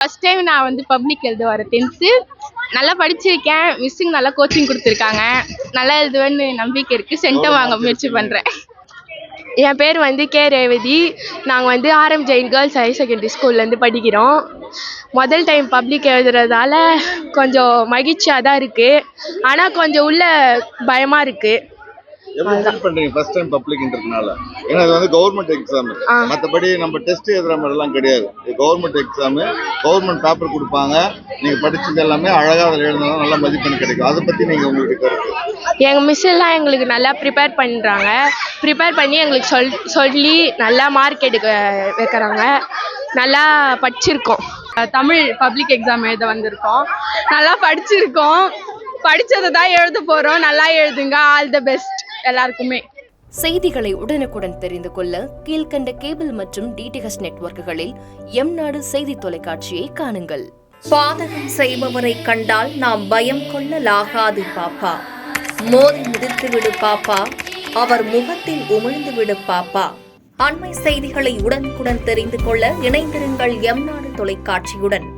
First time நான் வந்து public எழுத வரேன் 10th. நல்லா படிச்சிருக்கேன். மிஸ்ஸுங்க நல்லா கோச்சிங் கொடுத்துருக்காங்க. நல்லா எழுதுவேன்னு நம்பிக்கை இருக்குது. சென்டம் வாங்க முயற்சி பண்ணுறேன். என் பேர் வந்து கே ரேவதி. நாங்கள் வந்து RM Jain girls higher secondary ஸ்கூல்லேருந்து படிக்கிறோம். முதல் டைம் பப்ளிக் எழுதுறதால கொஞ்சம் மகிழ்ச்சியாக தான் இருக்குது. ஆனால் கொஞ்சம் உள்ள பயமாக இருக்குது. எப்படி ஃபீல் பண்றீங்க ஃபர்ஸ்ட் டைம் பப்ளிக்ன்றதுனால? ஏன்னா இது வந்து கவர்மெண்ட் எக்ஸாம். மற்றபடி நம்ம டெஸ்ட் எழுதுற மாதிரிலாம் கிடையாது. இது கவர்மெண்ட் எக்ஸாம். கவர்மெண்ட் பேப்பர் கொடுப்பாங்க. நீங்க படிச்சது எல்லாமே அழகா அதில் எழுதினாலும் நல்ல மதிப்பெண் கிடைக்கும். அதை பத்தி நீங்க உங்களுக்கு கருத்து? எங்கள் மிஸ் எல்லாம் எங்களுக்கு நல்லா ப்ரிப்பேர் பண்ணுறாங்க. ப்ரிப்பேர் பண்ணி எங்களுக்கு சொல்லி நல்லா மார்க் எடுக்க வைக்கிறாங்க. நல்லா படிச்சிருக்கோம். தமிழ் பப்ளிக் எக்ஸாம் எழுத வந்திருக்கோம். நல்லா படிச்சிருக்கோம். படித்ததை தான் எழுத போகிறோம். நல்லா எழுதுங்க. ஆல் த பெஸ்ட் எல்லாருக்குமே. செய்திகளை உடனுக்குடன் தெரிந்து கொள்ள கீழ்கண்ட கேபிள் மற்றும் டிடிஹெச் நெட்வொர்க்குகளில் எம்நாடு செய்தி தொலைக்காட்சியை காணுங்கள். பாதகம் செய்பவரை கண்டால் நாம் பயம் கொள்ளலாகாது பாப்பா. மோதி மிதித்து விடு பாப்பா. அவர் முகத்தில் உமிழ்ந்து விடு பாப்பா. அண்மை செய்திகளை உடனுக்குடன் தெரிந்து கொள்ள இணைந்திருங்கள் எம்நாடு தொலைக்காட்சியுடன்.